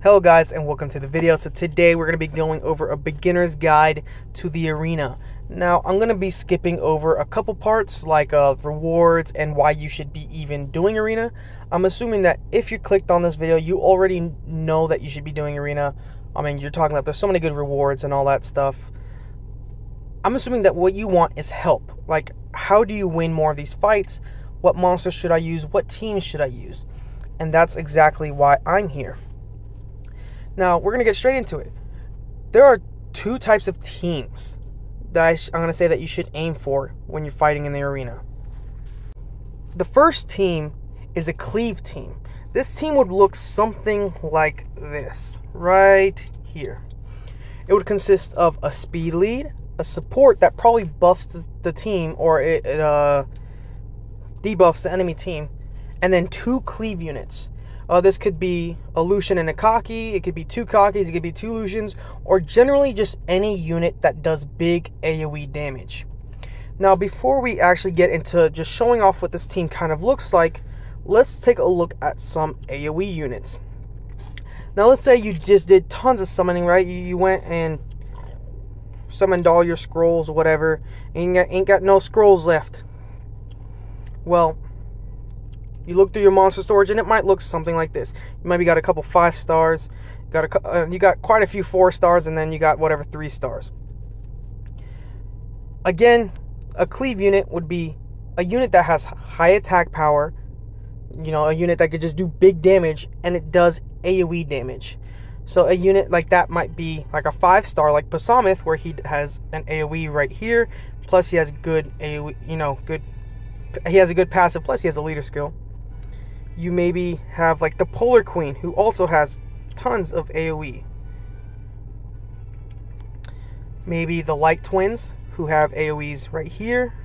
Hello guys, and welcome to the video. So today we're going to be going over a beginner's guide to the arena. Now I'm going to be skipping over a couple parts like rewards and why you should be even doing arena. I'm assuming that if you clicked on this video, you already know that you should be doing arena. I mean, you're talking about there's so many good rewards and all that stuff. I'm assuming that what you want is help. Like, how do you win more of these fights? What monsters should I use? What teams should I use? And that's exactly why I'm here. Now, we're going to get straight into it. There are two types of teams that I'm going to say that you should aim for when you're fighting in the arena. The first team is a Cleave team. This team would look something like this, right here. It would consist of a speed lead, a support that probably buffs the team, or it debuffs the enemy team, and then two Cleave units. This could be a Lucian and a Kaki, it could be two Kakis, it could be two Lucians, or generally just any unit that does big AoE damage. Now, before we actually get into just showing off what this team kind of looks like, let's take a look at some AoE units. Now, let's say you just did tons of summoning, right? You went and summoned all your scrolls or whatever, and you ain't got no scrolls left. Well, you look through your monster storage and it might look something like this. You maybe got a couple 5 stars, you got quite a few 4 stars, and then you got whatever 3 stars. Again, a Cleave unit would be a unit that has high attack power, you know, a unit that could just do big damage, and it does AoE damage. So a unit like that might be like a 5-star like Basamith, where he has an AoE right here, plus he has good AoE, he has a good passive, plus he has a leader skill. You maybe have like the Polar Queen, who also has tons of AoE. Maybe the Light Twins, who have AoEs right here.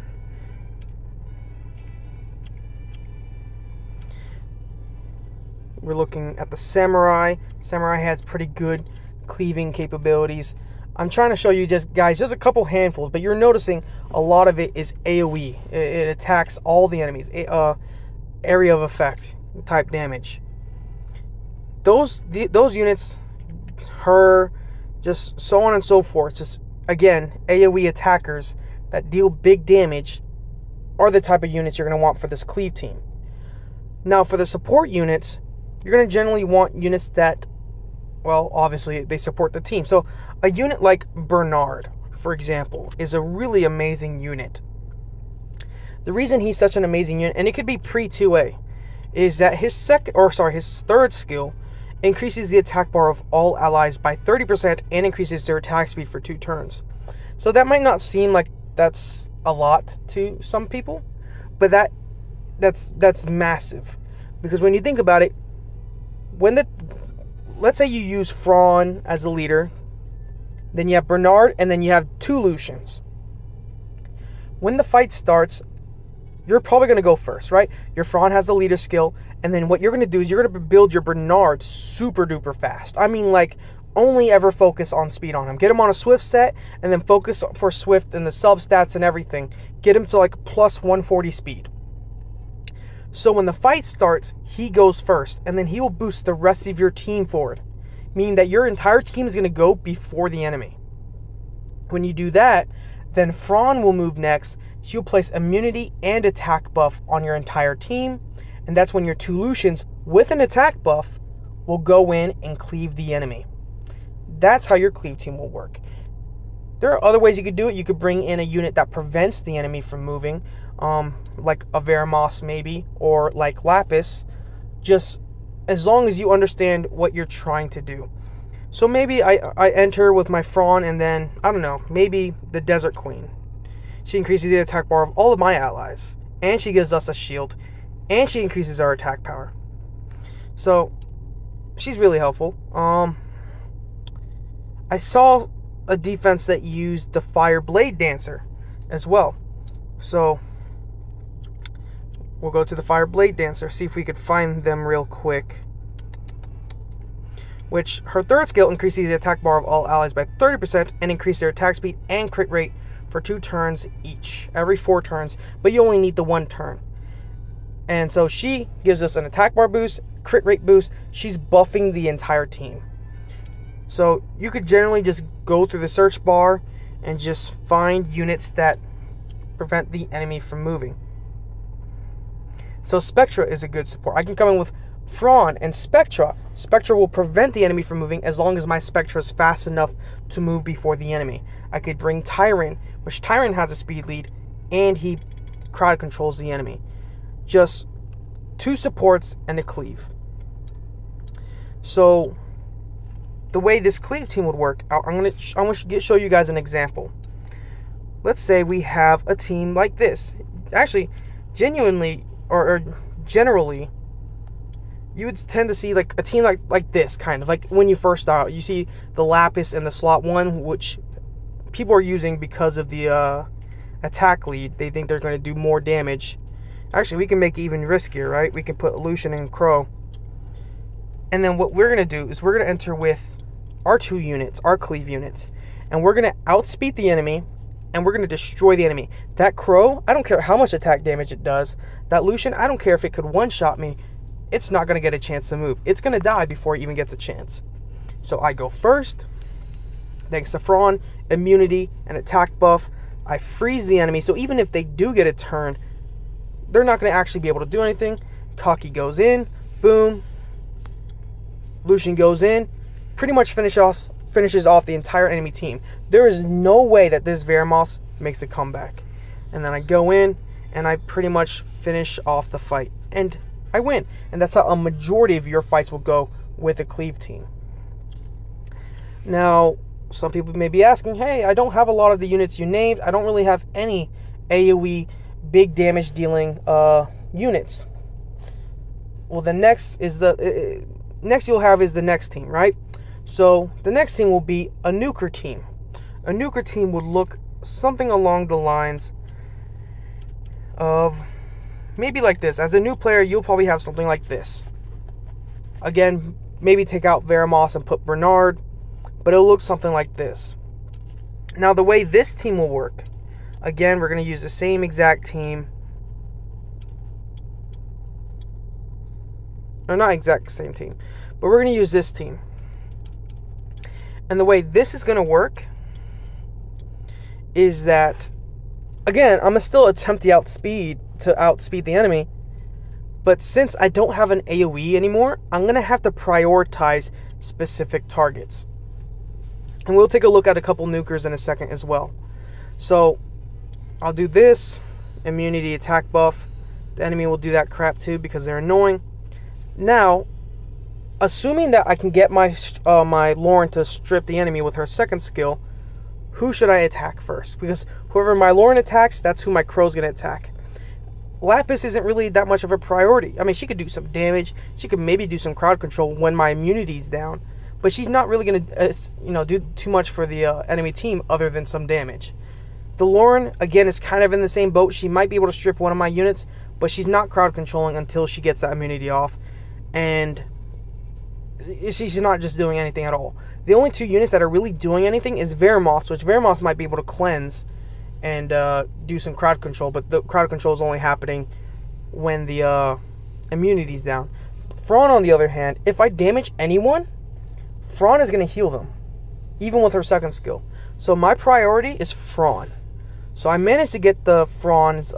We're looking at the Samurai. Samurai has pretty good cleaving capabilities. I'm trying to show you just a couple handfuls, but you're noticing a lot of it is AoE. It attacks all the enemies. Area of effect type damage. Those units, her, just so on and so forth, just again AoE attackers that deal big damage are the type of units you're going to want for this Cleave team. Now, for the support units, you're going to generally want units that, well, obviously they support the team. So a unit like Bernard, for example, is a really amazing unit. The reason he's such an amazing unit, and it could be pre-2A, is that his third skill increases the attack bar of all allies by 30% and increases their attack speed for 2 turns. So that might not seem like that's a lot to some people, but that's massive. Because when you think about it, let's say you use Fraun as the leader, then you have Bernard, and then you have 2 Lucians. When the fight starts, you're probably going to go first, right? Your Fraun has the leader skill, and then what you're going to do is you're going to build your Bernard super duper fast. I mean, like, only ever focus on speed on him. Get him on a Swift set, and then focus for Swift and the sub-stats and everything. Get him to like plus 140 speed. So when the fight starts, he goes first, and then he will boost the rest of your team forward, meaning that your entire team is going to go before the enemy. When you do that, then Fraun will move next. She'll place immunity and attack buff on your entire team, and that's when your 2 Lucians with an attack buff will go in and cleave the enemy. That's how your Cleave team will work. There are other ways you could do it. You could bring in a unit that prevents the enemy from moving, like a Veramos maybe, or like Lapis, just as long as you understand what you're trying to do. So maybe I enter with my Fraun, and then, I don't know, maybe the Desert Queen. She increases the attack bar of all of my allies, and she gives us a shield, and she increases our attack power. So she's really helpful. I saw a defense that used the Fire Blade Dancer as well. So we'll go to the Fire Blade Dancer, see if we could find them real quick. Which, her third skill increases the attack bar of all allies by 30% and increases their attack speed and crit rate for 2 turns each, every 4 turns, but you only need the 1 turn. And so she gives us an attack bar boost crit rate boost. She's buffing the entire team. So you could generally just go through the search bar and just find units that prevent the enemy from moving. So Spectra is a good support. I can come in with Thrawn and Spectra. Spectra will prevent the enemy from moving as long as my Spectra is fast enough to move before the enemy. I could bring Tyrant, which Tyrant has a speed lead, and he crowd controls the enemy. Just 2 supports and a Cleave. So the way this Cleave team would work, I'm going to show you guys an example. Let's say we have a team like this. Actually, genuinely, or generally, you would tend to see like a team like this, kind of like when you first start out. You see the Lapis in the slot 1, which people are using because of the attack lead. They think they're going to do more damage. Actually, we can make it even riskier, right? We can put Lucian and Crow. And then what we're going to do is we're going to enter with our 2 units, our Cleave units, and we're going to outspeed the enemy, and we're going to destroy the enemy. That Crow, I don't care how much attack damage it does. That Lucian, I don't care if it could one-shot me. It's not going to get a chance to move. It's going to die before it even gets a chance. So I go first. Thanks to Thrawn, immunity, and attack buff, I freeze the enemy. So even if they do get a turn, they're not going to actually be able to do anything. Cocky goes in. Boom. Lucian goes in. Pretty much finishes off the entire enemy team. There is no way that this Veramos makes a comeback. And then I go in, and I pretty much finish off the fight. And I win. And that's how a majority of your fights will go with a Cleave team. Now, some people may be asking, hey, I don't have a lot of the units you named. I don't really have any AoE big damage dealing units. Well, the next you'll have is the next team, right? So the next team will be a Nuka team. A Nuka team would look something along the lines of maybe like this. As a new player, you'll probably have something like this. Again, maybe take out Veramos and put Bernard, but it'll look something like this. Now, the way this team will work, again, we're going to use the same exact team. Or not exact same team, but we're going to use this team. And the way this is going to work is that, again, I'm going to still attempt to outspeed the enemy. But since I don't have an AoE anymore, I'm going to have to prioritize specific targets. And we'll take a look at a couple nukers in a second as well. So I'll do this, immunity attack buff. The enemy will do that crap too because they're annoying. Now, assuming that I can get my Lauren to strip the enemy with her second skill, who should I attack first? Because whoever my Lauren attacks, that's who my Crow's going to attack. Lapis isn't really that much of a priority. I mean, she could do some damage. She could maybe do some crowd control when my immunity's down. But she's not really going to do too much for the enemy team other than some damage. The Lauren, again, is kind of in the same boat. She might be able to strip one of my units, but she's not crowd controlling until she gets that immunity off. And she's not just doing anything at all. The only 2 units that are really doing anything is Veramos, which Veramos might be able to cleanse and do some crowd control, but the crowd control is only happening when the immunity's down. Thrawn, on the other hand, if I damage anyone, Thrawn is going to heal them, even with her second skill. So my priority is Thrawn. So I managed to get the Thrawn's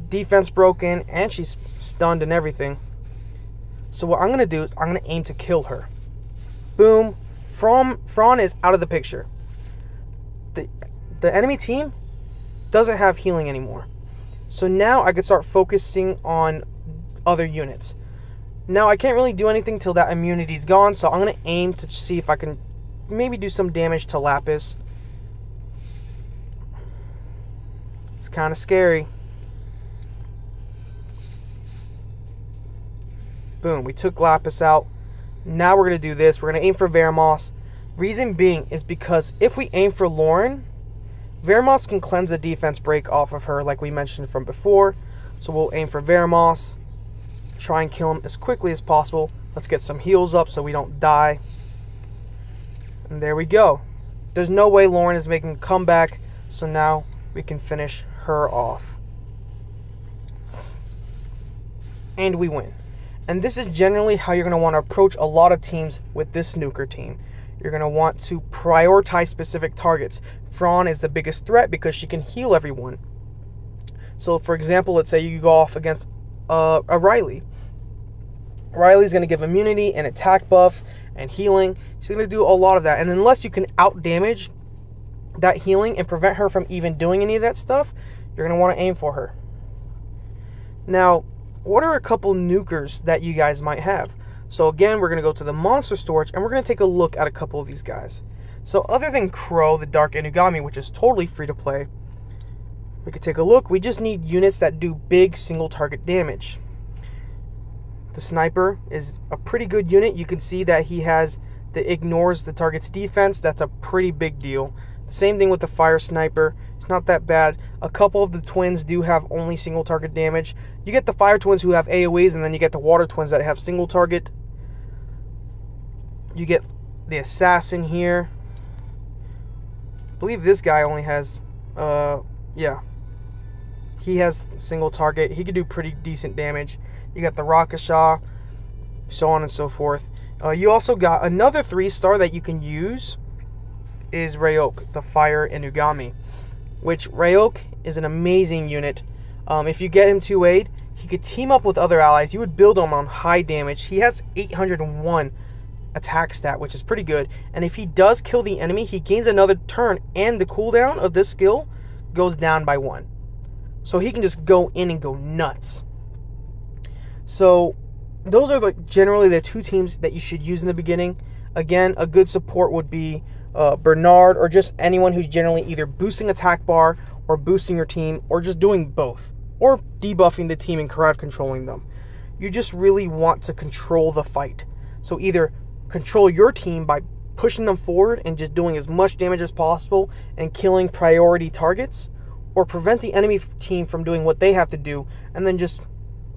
defense broken, and she's stunned and everything. So what I'm going to do is I'm going to aim to kill her. Boom. Thrawn is out of the picture. The enemy team doesn't have healing anymore. So now I can start focusing on other units. Now I can't really do anything till that immunity's gone, so I'm going to aim to see if I can maybe do some damage to Lapis. It's kind of scary. Boom, we took Lapis out. Now we're going to do this. We're going to aim for Veramos. Reason being is because if we aim for Lauren, Veramos can cleanse the defense break off of her like we mentioned from before. So we'll aim for Veramos. Try and kill him as quickly as possible. Let's get some heals up so we don't die. And there we go. There's no way Lauren is making a comeback. So now we can finish her off. And we win. And this is generally how you're going to want to approach a lot of teams with this Nuka team. You're going to want to prioritize specific targets. Thrawn is the biggest threat because she can heal everyone. So, for example, let's say you go off against a Riley. Riley's going to give immunity and attack buff and healing. She's going to do a lot of that. And unless you can out-damage that healing and prevent her from even doing any of that stuff, you're going to want to aim for her. Now, what are a couple nukers that you guys might have? So again, we're going to go to the monster storage and we're going to take a look at a couple of these guys. So other than Crow, the Dark Inugami, which is totally free to play, we could take a look. We just need units that do big single target damage. The Sniper is a pretty good unit. You can see that he has the ignores the target's defense. That's a pretty big deal. The same thing with the Fire Sniper. It's not that bad. A couple of the twins do have only single target damage. You get the Fire Twins who have AoEs, and then you get the Water Twins that have single target. You get the Assassin here. I believe this guy only has, yeah. He has single target. He could do pretty decent damage. You got the Rakasha, so on and so forth. You also got another 3-star that you can use is Ryok, the Fire Inugami, which Ryok is an amazing unit. If you get him to aid, he could team up with other allies. You would build him on high damage. He has 801 attack stat, which is pretty good. And if he does kill the enemy, he gains another turn, and the cooldown of this skill goes down by 1. So he can just go in and go nuts. So those are generally the 2 teams that you should use in the beginning. Again, a good support would be Bernard, or just anyone who's generally either boosting attack bar or boosting your team, or just doing both, or debuffing the team and crowd controlling them. You just really want to control the fight. So either control your team by pushing them forward and just doing as much damage as possible and killing priority targets, or prevent the enemy team from doing what they have to do and then just,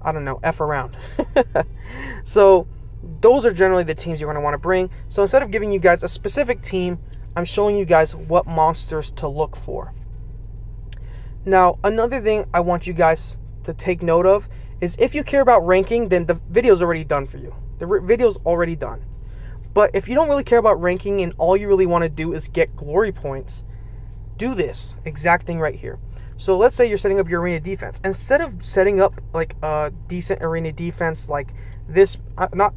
I don't know, F around. So those are generally the teams you're going to want to bring. So instead of giving you guys a specific team, I'm showing you guys what monsters to look for. Now, another thing I want you guys to take note of is if you care about ranking, then the video's already done for you. The video's already done. But if you don't really care about ranking and all you really want to do is get glory points, do this exact thing right here. So let's say you're setting up your arena defense. Instead of setting up like a decent arena defense like this,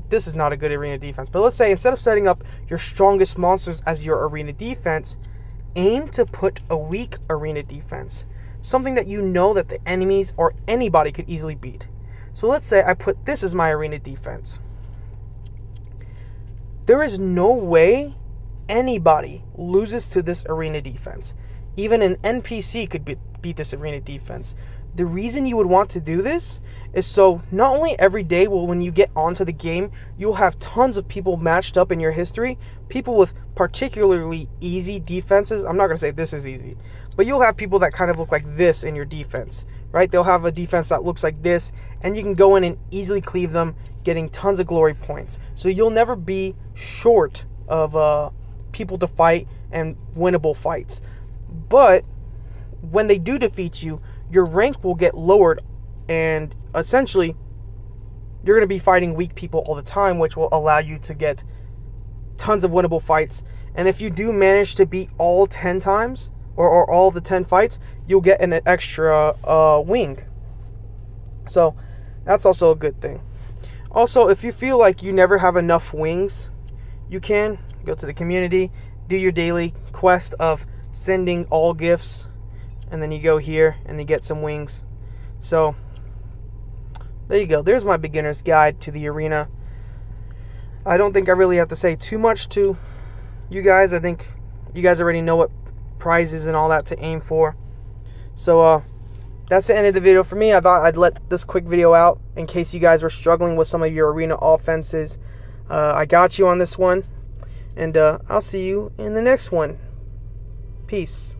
this is not a good arena defense, but let's say instead of setting up your strongest monsters as your arena defense, aim to put a weak arena defense. Something that you know that the enemies or anybody could easily beat. So let's say I put this as my arena defense. There is no way anybody loses to this arena defense. Even an NPC could beat this arena defense. The reason you would want to do this is so not only every day when you get onto the game, you'll have tons of people matched up in your history, people with particularly easy defenses. I'm not going to say this is easy, but you'll have people that kind of look like this in your defense, right? They'll have a defense that looks like this, and you can go in and easily cleave them, getting tons of glory points. So you'll never be short of people to fight and winnable fights. But when they do defeat you, your rank will get lowered, and essentially you're going to be fighting weak people all the time, which will allow you to get tons of winnable fights. And if you do manage to beat all 10 times or all the 10 fights, you'll get an extra wing. So that's also a good thing. Also, if you feel like you never have enough wings, you can go to the community, do your daily quest of sending all gifts, and then you go here and you get some wings. So there you go. There's my beginner's guide to the arena. I don't think I really have to say too much to you guys. I think you guys already know what prizes and all that to aim for. So that's the end of the video for me. I thought I'd let this quick video out in case you guys were struggling with some of your arena offenses. I got you on this one, and I'll see you in the next one. Peace.